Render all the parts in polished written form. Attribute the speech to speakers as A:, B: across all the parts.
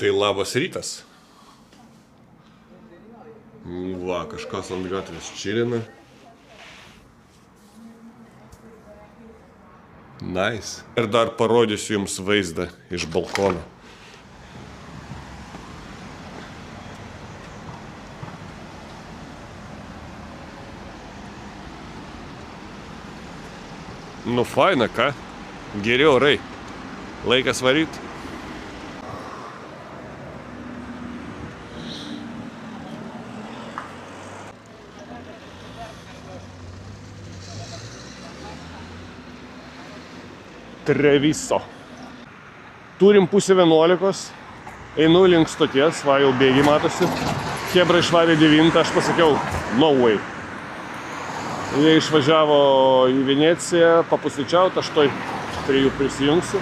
A: Tai labas rytas. Va, kažkas ant gatvės čilina. Nice. Ir dar parodysiu jums vaizdą iš balkono. Nu faina, ką? Geri orai. Laikas varyt. Treviso. Turim pusę 11. Einu link stoties, va jau bėgiai matosi. Chebra išvarė 9, aš pasakiau, no way. Jie išvažiavo į Veneciją, papusryčiaut, aš toj prie jų prisijungsiu.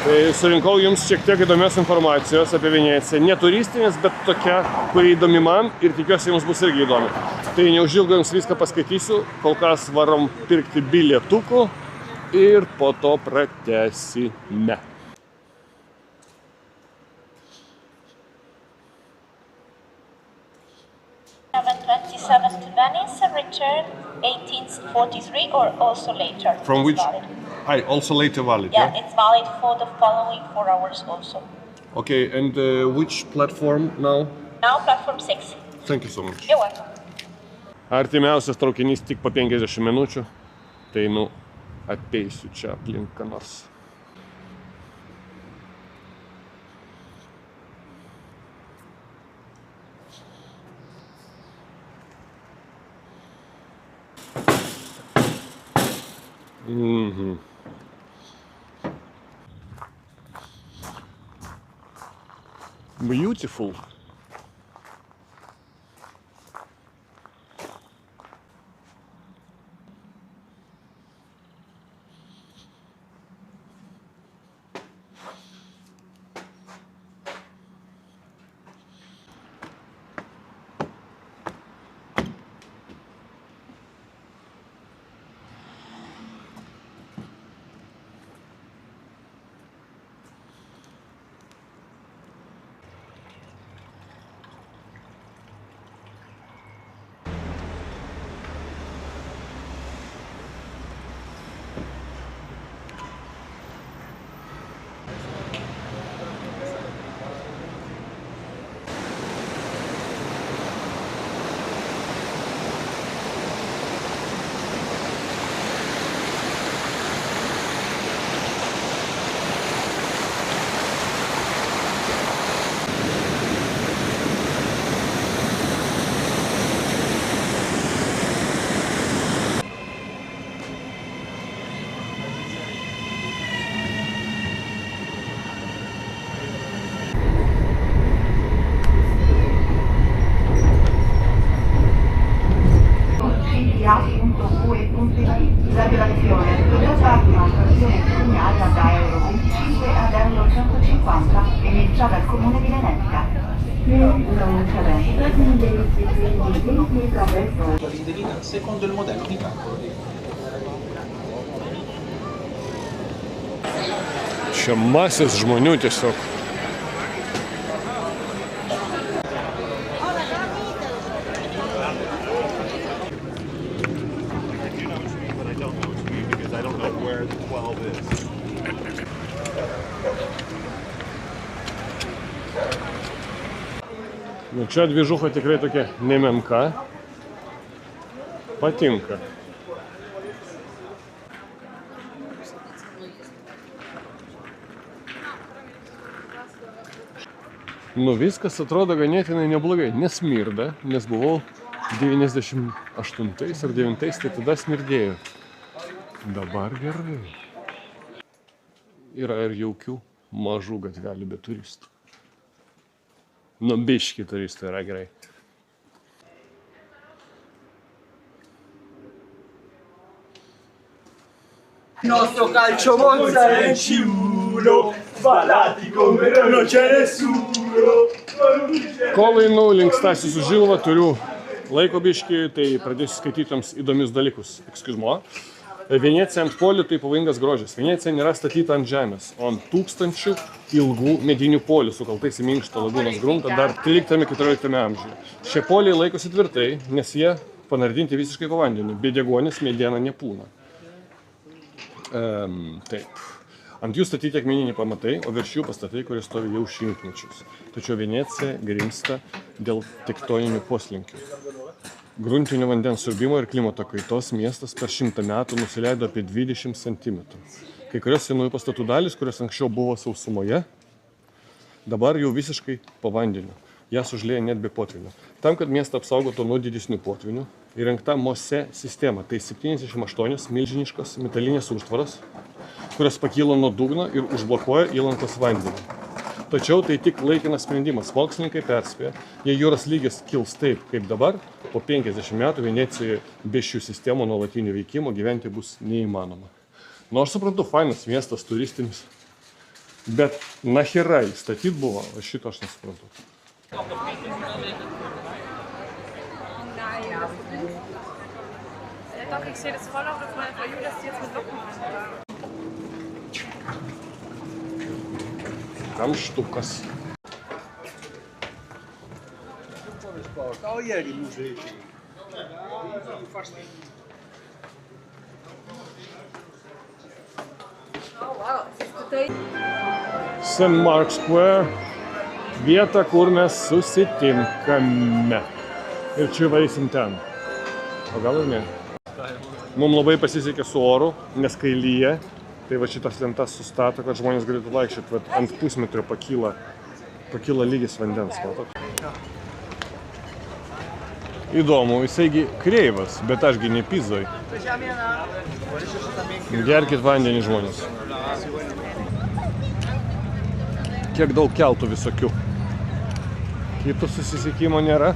A: Tai surinkau jums šiek tiek įdomios informacijos apie Veneciją. Ne turistinės, bet tokia, kuri įdomi man ir tikiuosi jums bus irgi įdomi. Tai neužilgo jums viską paskaitysiu, kol kas varom pirkti bilietukų ir po to pratęsime.
B: To Venice, return 1843 or also later.
A: From which? Hi, also later valid,
B: yeah? It's valid for the following 4 hours also.
A: Okay, and which platform now?
B: Now platform 6.
A: Thank you so much.
B: You're welcome.
A: Artimiausias traukinys tik po 50 minučių. Tai apeisiu čia aplink ką nors. Beautiful.
C: La violazione dovrà fare una trazione segnale da euro 25 ad euro 150 emittita dal comune di Venezia.
D: L'indennità secondo il modello di calcolo.
A: Čia masės žmonių tiesiog. Nu, čia dvižuha tikrai tokia nemenka. Patinka. Nu, viskas atrodo ganėtinai neblogai. Nesmirda, nes buvau 98 ar 9, tai tada smirdėjo. Dabar gerai. Yra ir jaukių mažų gatvelių be turistų. Nu, biški turistų yra gerai.
E: Il nostro calcio Monza è in ciulo, ballati come non c'è nessuno.
A: Kol einu link Stasio Žilvą, turiu laiko biškį, tai pradėsiu skaitytams įdomius dalykus. Excuse moi. Venecija ant polių tai pavojingas grožis. Venecija nėra statyta ant žemės, o ant tūkstančių ilgų medinių polių sukaltais į minkštą lagūnos gruntą dar 13-14 amžiuje. Šie poliai laikosi tvirtai, nes jie panardinti visiškai po vandeniu, be deguonis mediena nepūna. Taip. Ant jų statyti akmeniniai pamatai, o virš jų pastatai, kurie stovi jau šimtmečius. Tačiau Venecija grimsta dėl tektoninių poslinkių. Gruntinio vandens siurbimo ir klimato kaitos miestas per 100 metų nusileido apie 20 cm. Kai kurios senųjų pastatų dalys, kurios anksčiau buvo sausumoje, dabar jau visiškai po vandeniu. Jas užlieja net be potvinių. Tam, kad miestą apsaugotų nuo didesnių potvinių, įrengta MOSE sistema. Tai 78 milžiniškos metalinės užtvaros, kurios pakyla nuo dugno ir užblokuoja įlankos vandenį. Tačiau tai tik laikinas sprendimas. Mokslininkai perspėja, jei jūros lygis kils taip, kaip dabar, po 50 metų Venecijoje be šių sistemų nuolatinio veikimo gyventi bus neįmanoma. Nors suprantu, fainas miestas, turistinis, bet nacherai statyt buvo, o šito aš nesuprantu.
F: Doch, ich sehe das voll auf meine Frau Julia, dass die jetzt mit Locken machen.
A: Kamštukas. St. Mark's Square. Vieta, kur mes susitinkame. Ir čia varysim ten. O gal ir ne? Mums labai pasisekė su oru, nes kai lyja, tai va šitas lentas sustato, kad žmonės galėtų vaikščioti. Ant pusmetrio pakyla lygis vandens. Matot? Įdomu, jisaigi kreivas, bet ašgi ne Pizoj. Gerkit vandenį žmonės. Kiek daug keltų visokių. Kitų susisiekimo nėra.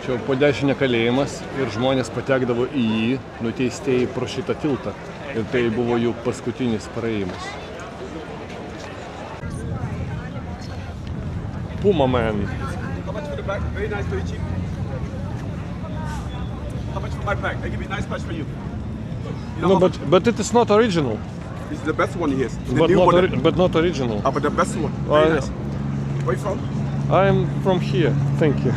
A: Čia po dešinę kalėjimas ir žmonės patekdavo į jį, nuteistieji pro šitą tiltą. Ir tai buvo jų paskutinis praėjimas. Puma Man.
G: How much for the bag? Very nice, very cheap. How much for my bag? I give you a nice price for you.
A: No, but it is not original.
G: This is the best one he has. The
A: But
G: new
A: not,
G: one.
A: but not original.
G: But the best one.
A: Oh,
G: Very
A: yeah.
G: nice. Where you from?
A: I am from here. Thank you.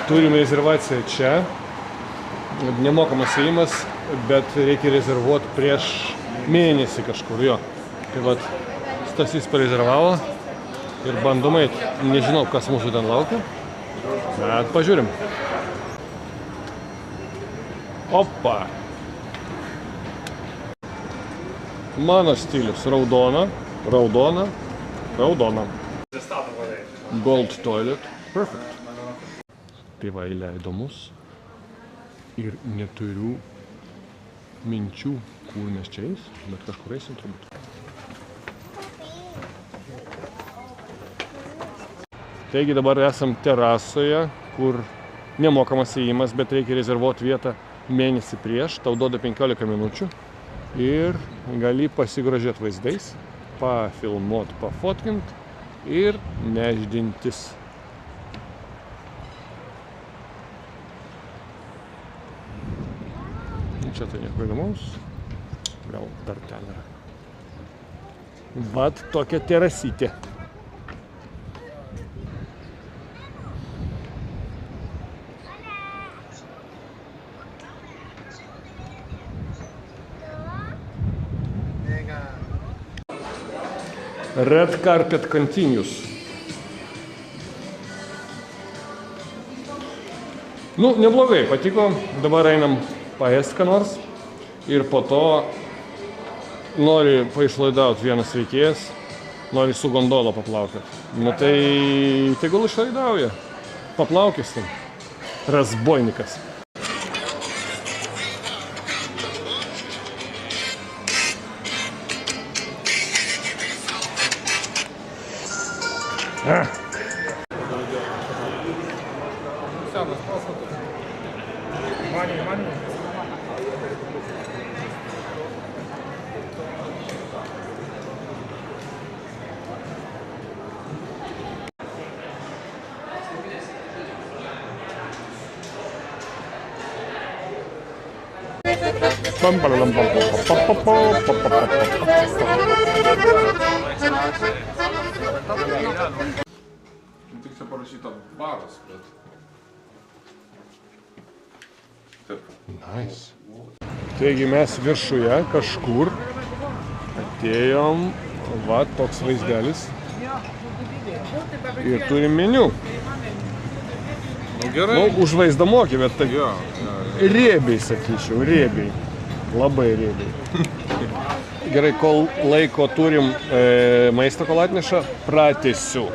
A: Turime rezervaciją čia, nemokamas įėjimas, bet reikia rezervuoti prieš mėnesį kažkur, jo. Tai vat, Stasys parezervavo ir bandom eit. Nežinau, kas mūsų ten laukia, bet pažiūrim. Opa! Mano stilius raudona, raudona, raudona. Gold toilet, perfect. Tai va, įleido mus ir neturiu minčių, kur mes čia eis, bet kažkur eisim turbūt. Taigi dabar esam terasoje, kur nemokamas įėjimas, bet reikia rezervuoti vietą mėnesį prieš, tau duoda 15 minučių ir gali pasigrožėti vaizdais, pafilmuot, pafotkint ir nešdintis. Čia tai nieko įdomaus, gal dar ten yra. Vat tokia terasytė. Red carpet continues. Nu, neblogai, patiko, dabar einam paėst ką nors ir po to nori paišlaidauti vienas veikėjas, nori su gondola paplaukioti. Nu tai tegul išlaidauja, paplaukėsim. Razboinikas.
G: Tik čia parašyta baras, bet...
A: Nice. Taigi mes viršuje kažkur atėjom, va, toks vaizdelis. Ir turim meniu.
G: Nu gerai.
A: Nu, už vaizdą mokė, bet tai riebiai, sakyčiau, riebiai. Labai riebiai. Gerai, kol laiko turim maistą, kol atneša, pratęsiu.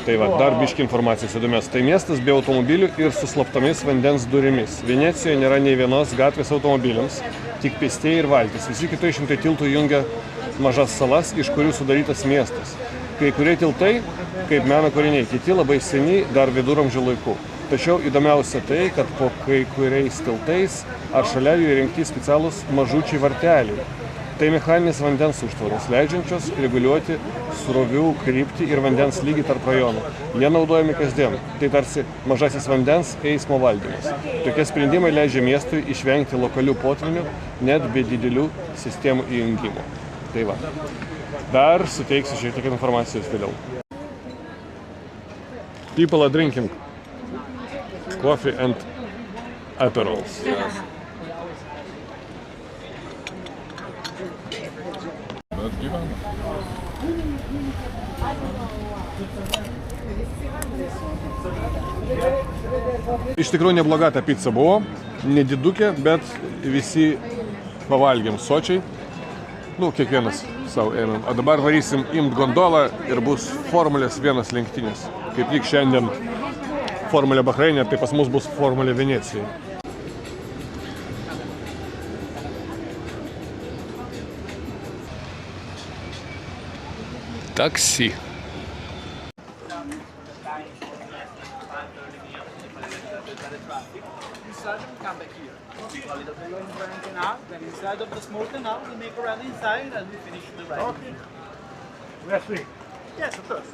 A: Tai va, dar biški informacijos įdomios. Tai miestas be automobilių ir su slaptomis vandens durimis. Venecijoje nėra nei vienos gatvės automobiliams, tik pėstieji ir valtys. Visi 400 tiltų jungia mažas salas, iš kurių sudarytas miestas. Kai kurie tiltai, kaip meno kūriniai, kiti labai seni, dar viduramžių laikų. Tačiau įdomiausia tai, kad po kai kuriais tiltais ar šalia jų įrengti specialūs mažučiai varteliai. Tai mechaninės vandens užtvaros, leidžiančios reguliuoti srovių kryptį ir vandens lygį tarp rajonų. Jie naudojami kasdien. Tai tarsi mažasis vandens eismo valdymas. Tokie sprendimai leidžia miestui išvengti lokalių potvinių, net be didelių sistemų įjungimo. Tai va. Dar suteiksiu šiek tiek informacijos vėliau. People are drinking coffee and aperols.
G: Bet gyvena.
A: Iš tikrųjų nebloga ta pica buvo, nedidukė, bet visi pavalgėm sočiai. Nu, kiekvienas savo ėmėm. O dabar varysim imt gondolą ir bus Formulės 1 lenktynės. Kaip tik šiandien Formulė Bahreinė, tai pas mus bus Formulė Venecijoje. Taksi.
D: Come back here. A little bit of burning out, then inside of the smoker now we make a run inside and we finish the ride. Okay.
E: Last week.
D: Yes, of course.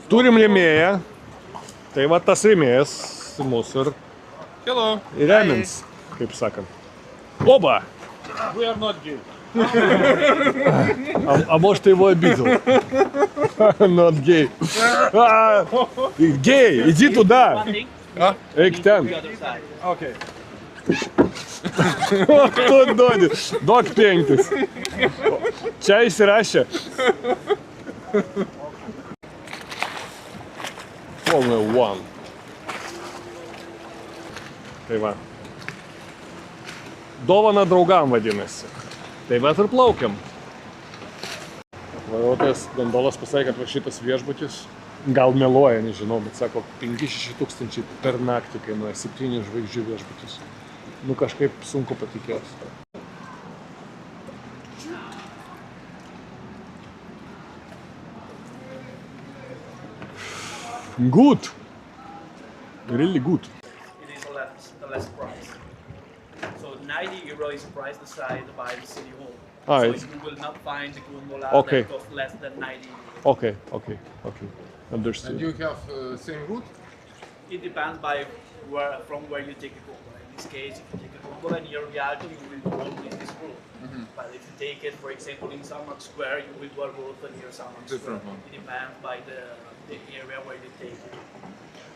A: Turim rėmėją. Tai va tas rėmėjas mūsų ir remins, kaip sakant. Oba!
E: We are not gay.
A: А может его обидел? Not gay. Гей, иди туда. Эктен.
E: Okay.
A: Кто додит? Док пенькtis. Čia įsirašė. Formula 1. Tai va. Dovana draugam vadinasi. Tai va ir plaukiam. Vairuotojas gondolos pasakė, kad šitas viešbutis gal meluoja, nežinau, bet sako 5-6 tūkstančiai per naktį kainuoja 7 žvaigždžių viešbutis. Nu kažkaip sunku patikėti. Good. Really good.
D: It is a less price. So 90 euro is the price decided by the city hall.
A: Ah,
D: so
A: it's-
D: you will not find the gondola
A: Okay.
D: that costs less than 90 euro.
A: Okay. Understood.
G: And you have same route?
D: It depends by from where you take a gondola. In this case, if you take a gondola near Rialto, you will go with this route. But if you take it, for example, in Salmak Square, you will go a route near Salmak Square.
G: Different one.
D: It depends by the area where you take it.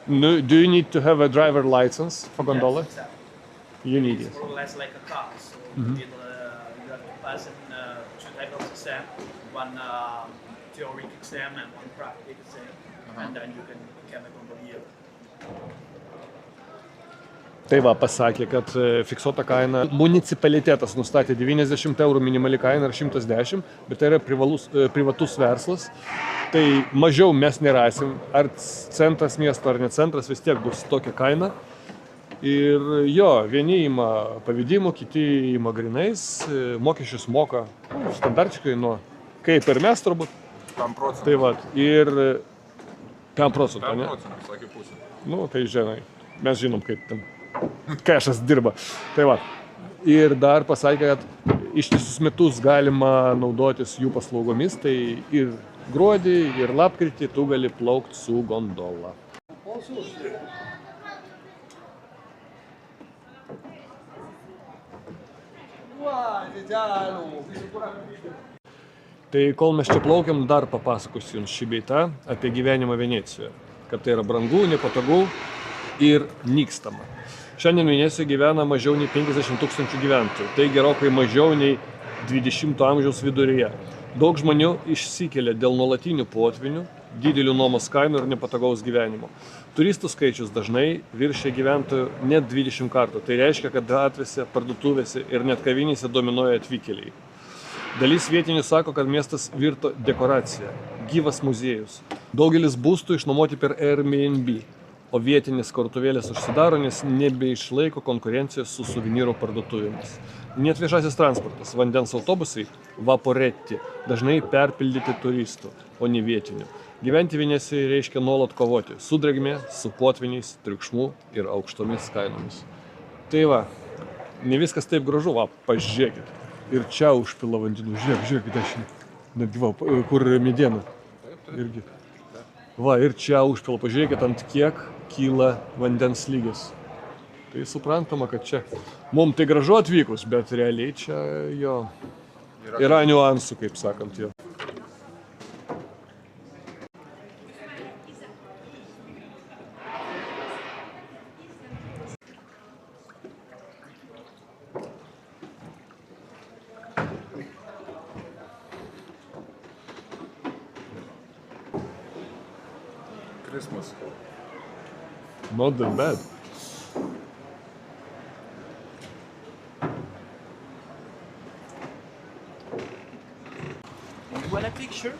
A: No, do you need to have a driver license for gondola?
D: Yes, exactly.
A: You need
D: It's
A: it.
D: more or less like a car. So you have to pass in 2 types of exam, one theoretic exam and one practical exam, and then you can become a gondolier.
A: Tai va, pasakė, kad fiksuota kaina. Municipalitetas nustatė 90 eurų minimali kaina ir 110, bet tai yra privatus verslas. Tai mažiau mes nerasim, ar centras miesto ar ne centras, vis tiek bus tokia kaina. Ir jo, vieni ima pavedimu, kiti ima grinais, mokesčius moka standartiškai nuo, kaip ir mes turbūt,
G: 5%.
A: Tai va, ir 5%, ne?
G: 5%, sakė pusė.
A: Nu, tai žinai, mes žinom, kaip ten kešas dirba. Tai va, ir dar pasakė, kad ištisus metus galima naudotis jų paslaugomis, tai ir gruodį, ir lapkritį tu gali plaukti su gondola. Tai kol mes čia plaukiam, dar papasakosiu jums šį bei tą apie gyvenimą Venecijoje. Kad tai yra brangu, nepatogu ir nykstama. Šiandien Venecijoje gyvena mažiau nei 50 000 gyventojų. Tai gerokai mažiau nei 20 amžiaus viduryje. Daug žmonių išsikelia dėl nuolatinių potvinių, didelių nuomos kainų ir nepatogaus gyvenimo. Turistų skaičius dažnai viršia gyventojų net 20 kartų. Tai reiškia, kad gatvėse, parduotuvėse ir net kavinėse dominuoja atvykėliai. Dalis vietinių sako, kad miestas virto dekoracija, gyvas muziejus. Daugelis būstų išnuomoti per Airbnb, o vietinis kartuvėlės užsidaro, nes nebeišlaiko konkurencijos su suvenyrų parduotuvėmis. Net viešasis transportas, vandens autobusai, vaporetti, dažnai perpildyti turistų, o ne vietinių. Gyventi Venecijoje reiškia nuolat kovoti su drėgmė, su potviniais, triukšmu ir aukštomis kainomis. Tai va, ne viskas taip gražu, va, pažiūrėkit. Ir čia užpila vandenų, žiūrėkit, aš netgi va, kur mediena. Irgi. Va, ir čia užpila, pažiūrėkit, ant kiek kyla vandens lygis. Tai suprantama, kad čia mums tai gražu atvykus, bet realiai čia jo yra niuansų, kaip sakant, jo.
G: Christmas.
A: Not that bad.
D: You want a picture?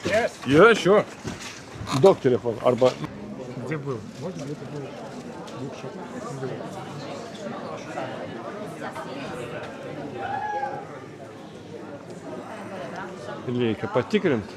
A: Yeah, sure. Duok telefoną, arba...
H: Где был? Можно это было?
A: Reikia patikrinti.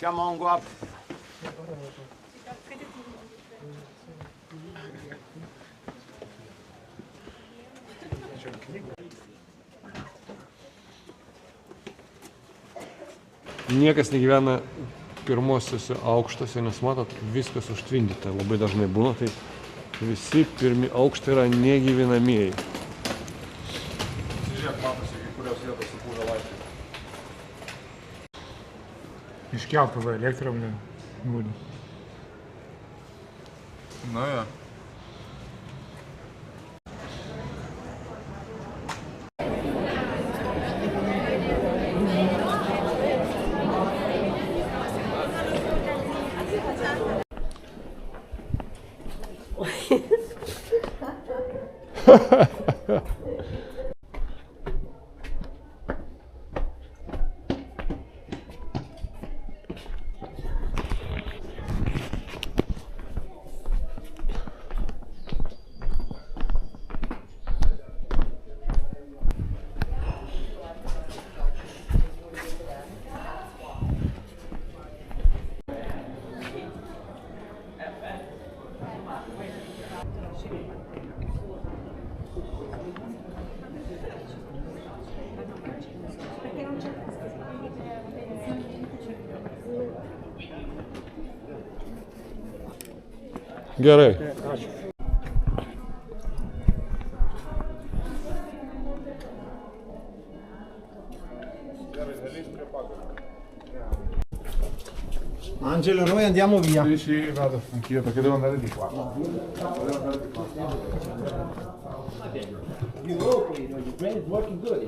E: Come on, go up.
A: Niekas negyvena pirmosiuose aukštuose, nes matot, viskas užtvindyta. Labai dažnai būna, tai visi pirmi aukštai yra negyvenamieji.
G: Žiūrėk, matosi, kai kurios vietos sukūrė laiptai.
H: Iškeltų va elektrom būdų.
G: Na, ja.
A: Gerai.
E: Angelo, noi andiamo via.
G: Sì, sì, vado anch'io perché devo andare di qua.
I: You locally, your brain is working good.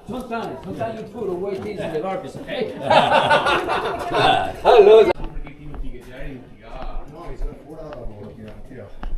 I: Sometimes you throw away things in the garbage, okay? Allora.
G: No, mi sono fuori dalla macchina.